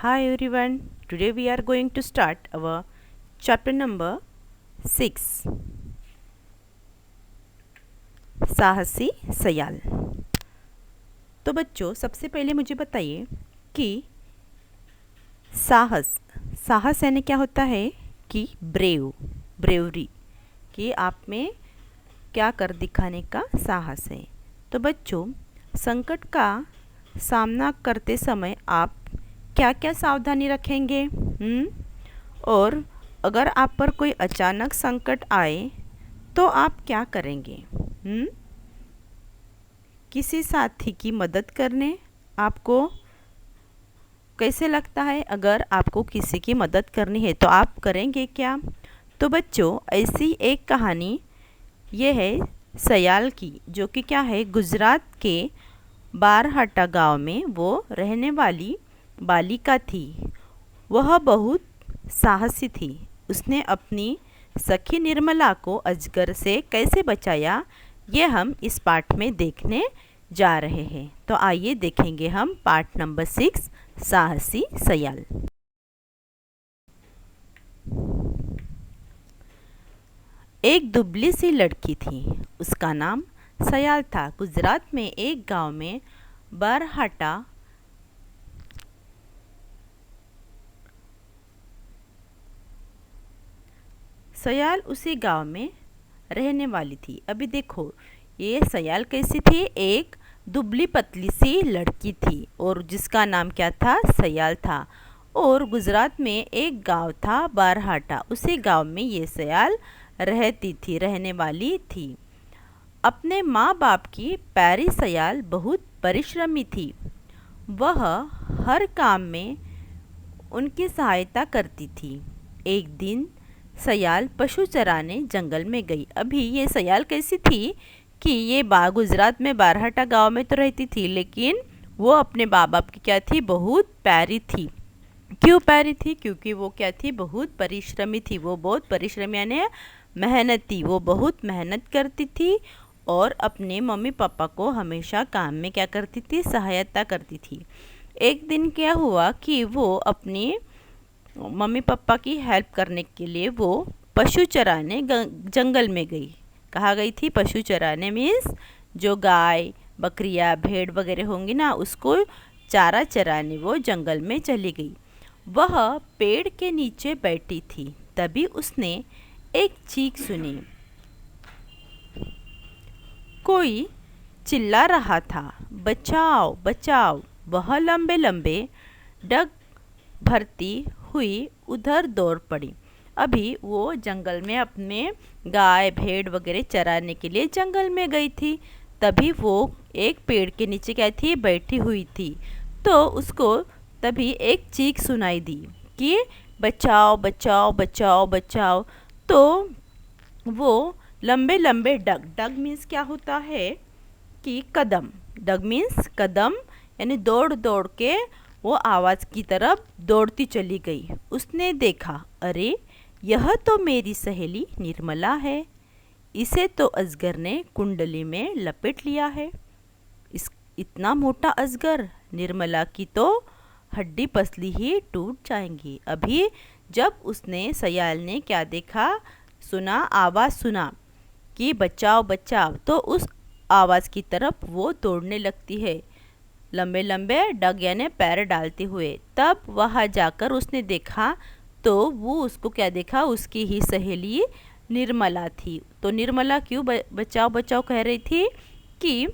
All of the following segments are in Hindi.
Hi everyone, today we are going to start our chapter number 6 साहसी सयाल। तो बच्चों सबसे पहले मुझे बताइए कि साहस साहस यानी क्या होता है कि ब्रेवरी कि आप में क्या कर दिखाने का साहस है। तो बच्चों संकट का सामना करते समय आप क्या क्या सावधानी रखेंगे? और अगर आप पर कोई अचानक संकट आए तो आप क्या करेंगे? किसी साथी की मदद करने आपको कैसे लगता है? अगर आपको किसी की मदद करनी है तो आप करेंगे क्या? तो बच्चों ऐसी एक कहानी ये है सयाल की, जो कि क्या है, गुजरात के बारहाटा गांव में वो रहने वाली बालिका थी। वह बहुत साहसी थी। उसने अपनी सखी निर्मला को अजगर से कैसे बचाया, ये हम इस पाठ में देखने जा रहे हैं। तो आइए देखेंगे हम पाठ नंबर 6 साहसी सयाल। एक दुबली सी लड़की थी, उसका नाम सयाल था। गुजरात में एक गांव में बारहाटा सयाल उसी गांव में रहने वाली थी। अभी देखो ये सयाल कैसी थी, एक दुबली पतली सी लड़की थी और जिसका नाम क्या था, सयाल था। और गुजरात में एक गांव था बारहाटा, उसी गांव में ये सयाल रहने वाली थी। अपने माँ बाप की प्यारी सयाल बहुत परिश्रमी थी। वह हर काम में उनकी सहायता करती थी। एक दिन सयाल पशु चराने जंगल में गई। अभी ये सयाल कैसी थी कि ये गुजरात में बारहाटा गांव में तो रहती थी, लेकिन वो अपने माँ बाप की क्या थी, बहुत प्यारी थी। क्यों प्यारी थी? क्योंकि वो क्या थी, बहुत परिश्रमी थी। वो बहुत परिश्रमी यानी मेहनती, वो बहुत मेहनत करती थी और अपने मम्मी पापा को हमेशा काम में क्या करती थी, सहायता करती थी। एक दिन क्या हुआ कि वो अपनी मम्मी पापा की हेल्प करने के लिए वो पशु चराने जंगल में गई। कहाँ गई थी? पशु चराने मीन्स जो गाय बकरियाँ भेड़ वगैरह होंगी ना, उसको चारा चराने वो जंगल में चली गई। वह पेड़ के नीचे बैठी थी, तभी उसने एक चीख सुनी। कोई चिल्ला रहा था, बचाओ बचाओ। वह लंबे लंबे डग भरती हुई उधर दौड़ पड़ी। अभी वो जंगल में अपने गाय भेड़ वगैरह चराने के लिए जंगल में गई थी। तभी वो एक पेड़ के नीचे क्या थी, बैठी हुई थी। तो उसको तभी एक चीख सुनाई दी कि बचाओ बचाओ बचाओ बचाओ। तो वो लंबे लंबे डग मीन्स क्या होता है कि कदम, डग मीन्स कदम यानी दौड़ दौड़ के वो आवाज़ की तरफ दौड़ती चली गई। उसने देखा, अरे यह तो मेरी सहेली निर्मला है। इसे तो अजगर ने कुंडली में लपेट लिया है। इतना मोटा अजगर, निर्मला की तो हड्डी पसली ही टूट जाएंगी। अभी जब उसने सयाल ने क्या देखा, सुना, आवाज़ सुना कि बचाओ बचाओ, तो उस आवाज़ की तरफ वो दौड़ने लगती है, लंबे लंबे डग यानी पैर डालते हुए। तब वहाँ जाकर उसने देखा तो वो उसको क्या देखा, उसकी ही सहेली निर्मला थी। तो निर्मला क्यों बचाओ बचाओ कह रही थी कि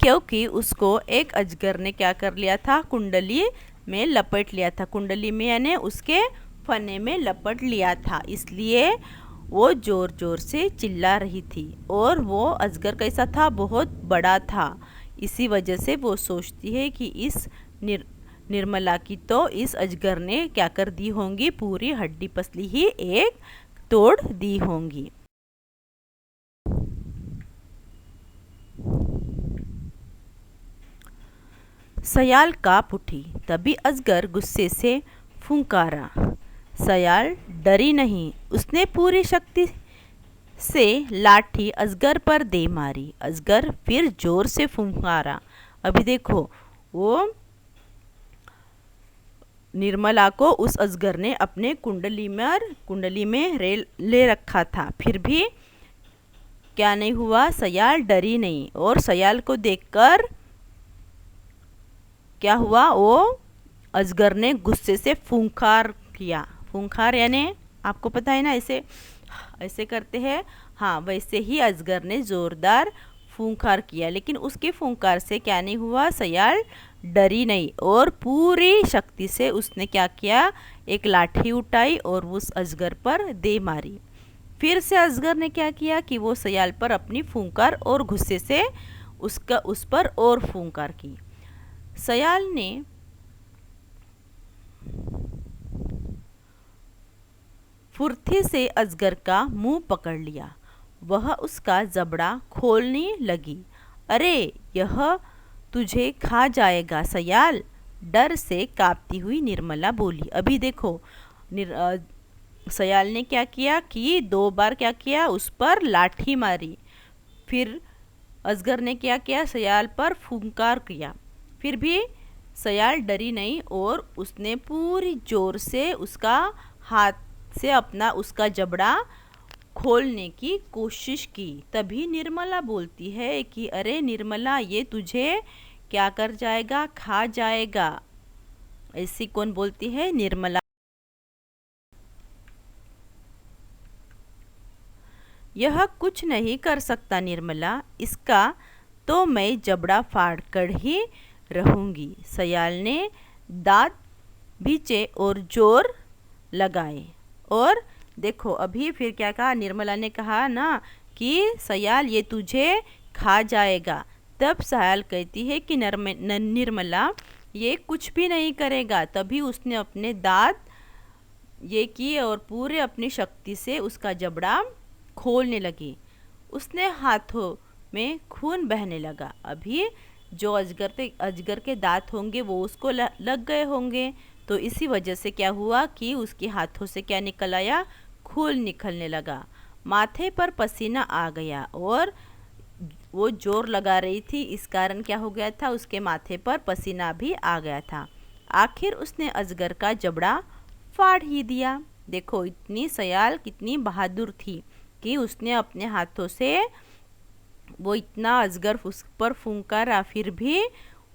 क्योंकि उसको एक अजगर ने क्या कर लिया था, कुंडली में लपेट लिया था। कुंडली में यानी उसके फने में लपेट लिया था, इसलिए वो ज़ोर ज़ोर से चिल्ला रही थी। और वो अजगर कैसा था, बहुत बड़ा था। इसी वजह से वो सोचती है कि इस निर्मला की तो इस अजगर ने क्या कर दी होंगी, पूरी हड्डी पसली ही एक तोड़ दी होंगी। सयाल कांप उठी। तभी अजगर गुस्से से फुंकारा। सयाल डरी नहीं, उसने पूरी शक्ति से लाठी अजगर पर दे मारी। अजगर फिर जोर से फुंकारा। अभी देखो वो निर्मला को उस अजगर ने अपने कुंडली में ले रखा था। फिर भी क्या नहीं हुआ, सयाल डरी नहीं। और सयाल को देखकर क्या हुआ, वो अजगर ने गुस्से से फूंकार किया। फूंकार यानी आपको पता है ना, ऐसे ऐसे करते हैं, हाँ वैसे ही अजगर ने ज़ोरदार फूंकार किया। लेकिन उसके फूंकार से क्या नहीं हुआ, सयाल डरी नहीं और पूरी शक्ति से उसने क्या किया, एक लाठी उठाई और उस अजगर पर दे मारी। फिर से अजगर ने क्या किया कि वो सयाल पर अपनी फूंकार और गुस्से से उस पर और फूंकार की। सयाल ने फुर्ती से अजगर का मुंह पकड़ लिया। वह उसका जबड़ा खोलने लगी। अरे यह तुझे खा जाएगा सयाल, डर से कांपती हुई निर्मला बोली। अभी देखो सयाल ने क्या किया कि 2 बार क्या किया, उस पर लाठी मारी। फिर अजगर ने क्या किया, सयाल पर फुंकार किया। फिर भी सयाल डरी नहीं और उसने पूरी जोर से उसका हाथ से उसका जबड़ा खोलने की कोशिश की। तभी निर्मला बोलती है कि अरे निर्मला, ये तुझे क्या कर जाएगा, खा जाएगा। ऐसी कौन बोलती है, निर्मला। यह कुछ नहीं कर सकता निर्मला, इसका तो मैं जबड़ा फाड़ कर ही रहूंगी। सयाल ने दांत भींचे और जोर लगाए। और देखो अभी फिर क्या कहा, निर्मला ने कहा ना कि सयाल ये तुझे खा जाएगा। तब सयाल कहती है कि निर्मला ये कुछ भी नहीं करेगा। तभी उसने अपने दांत ये किए और पूरे अपनी शक्ति से उसका जबड़ा खोलने लगी। उसने हाथों में खून बहने लगा। अभी जो अजगर के दांत होंगे वो उसको लग गए होंगे, तो इसी वजह से क्या हुआ कि उसके हाथों से क्या निकल आया, खून निकलने लगा। माथे पर पसीना आ गया और वो जोर लगा रही थी, इस कारण क्या हो गया था, उसके माथे पर पसीना भी आ गया था। आखिर उसने अजगर का जबड़ा फाड़ ही दिया। देखो इतनी सयाल कितनी बहादुर थी कि उसने अपने हाथों से वो इतना अजगर उस पर फूंकारा, फिर भी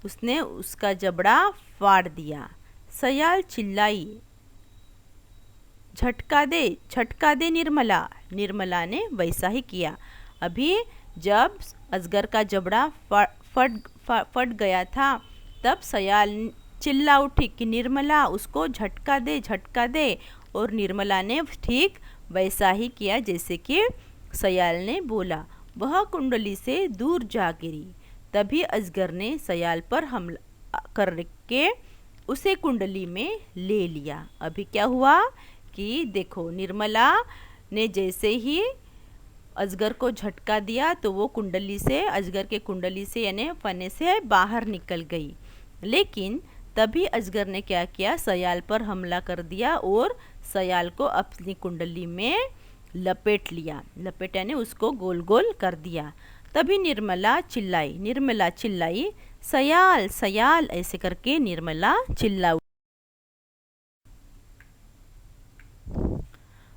उसने उसका जबड़ा फाड़ दिया। सयाल चिल्लाई, झटका दे निर्मला। निर्मला ने वैसा ही किया। अभी जब अजगर का जबड़ा फट गया था, तब सयाल चिल्ला उठी कि निर्मला उसको झटका दे। और निर्मला ने ठीक वैसा ही किया जैसे कि सयाल ने बोला। वह कुंडली से दूर जा गिरी। तभी अजगर ने सयाल पर हमला करके उसे कुंडली में ले लिया। अभी क्या हुआ कि देखो निर्मला ने जैसे ही अजगर को झटका दिया तो वो अजगर के कुंडली से यानी फने से बाहर निकल गई। लेकिन तभी अजगर ने क्या किया, सयाल पर हमला कर दिया और सयाल को अपनी कुंडली में लपेट लिया। लपेट यानी उसको गोल गोल कर दिया। तभी निर्मला चिल्लाई, सयाल सयाल, ऐसे करके निर्मला चिल्ला।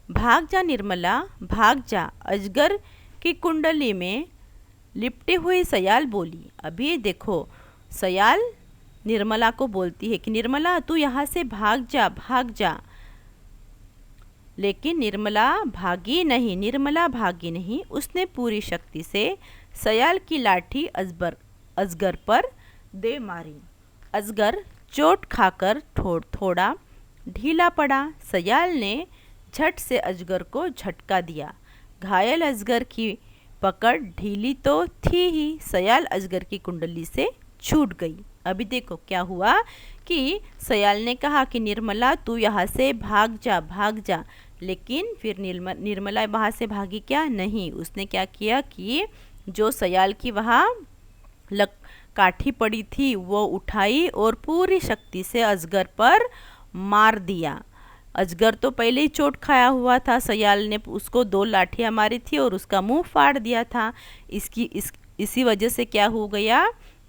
भाग जा निर्मला, भाग जा, अजगर की कुंडली में लिपटी हुई सयाल बोली। अभी देखो सयाल निर्मला को बोलती है कि निर्मला तू यहाँ से भाग जा। लेकिन निर्मला भागी नहीं। उसने पूरी शक्ति से सयाल की लाठी अजगर पर दे मारी। अजगर चोट खाकर थोड़ा ढीला पड़ा। सयाल ने झट से अजगर को झटका दिया। घायल अजगर की पकड़ ढीली तो थी ही, सयाल अजगर की कुंडली से छूट गई। अभी देखो क्या हुआ कि सयाल ने कहा कि निर्मला तू यहाँ से भाग जा। लेकिन फिर निर्मला वहाँ से भागी क्या, नहीं। उसने क्या किया कि जो सयाल की वहाँ काठी पड़ी थी वो उठाई और पूरी शक्ति से अजगर पर मार दिया। अजगर तो पहले ही चोट खाया हुआ था, सयाल ने उसको 2 लाठियां मारी थी और उसका मुंह फाड़ दिया था। इसी वजह से क्या हो गया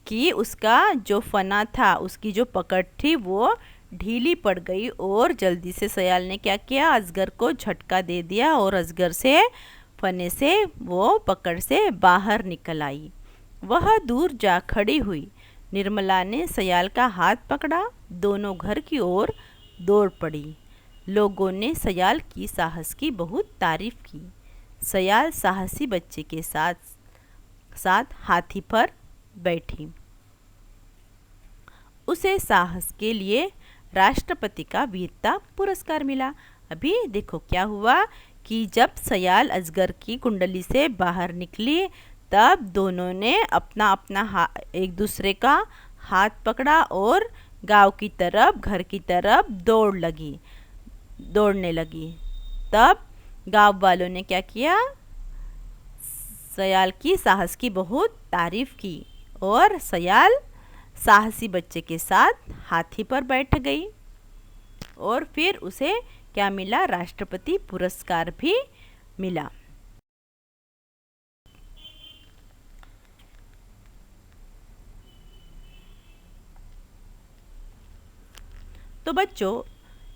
कि उसका जो फना था, उसकी जो पकड़ थी वो ढीली पड़ गई और जल्दी से सयाल ने क्या किया, अजगर को झटका दे दिया और अजगर से फने से वो पकड़ से बाहर निकल आई। वह दूर जा खड़ी हुई। निर्मला ने सयाल का हाथ पकड़ा, दोनों घर की ओर दौड़ पड़ी। लोगों ने सयाल की साहस की बहुत तारीफ की। सयाल साहसी बच्चे के साथ साथ हाथी पर बैठी। उसे साहस के लिए राष्ट्रपति का वीरता पुरस्कार मिला। अभी देखो क्या हुआ कि जब सयाल अजगर की कुंडली से बाहर निकली, तब दोनों ने अपना अपना एक दूसरे का हाथ पकड़ा और गांव की तरफ, घर की तरफ दौड़ने लगी। तब गांव वालों ने क्या किया, सयाल की साहस की बहुत तारीफ की और सयाल साहसी बच्चे के साथ हाथी पर बैठ गई और फिर उसे क्या मिला, राष्ट्रपति पुरस्कार भी मिला। तो बच्चों,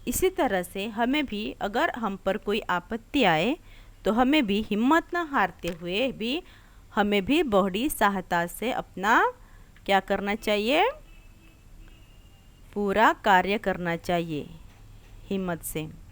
इसी तरह से हमें भी अगर हम पर कोई आपत्ति आए तो हमें भी हिम्मत न हारते हुए भी हमें भी बड़ी सहायता से अपना क्या करना चाहिए, पूरा कार्य करना चाहिए हिम्मत से।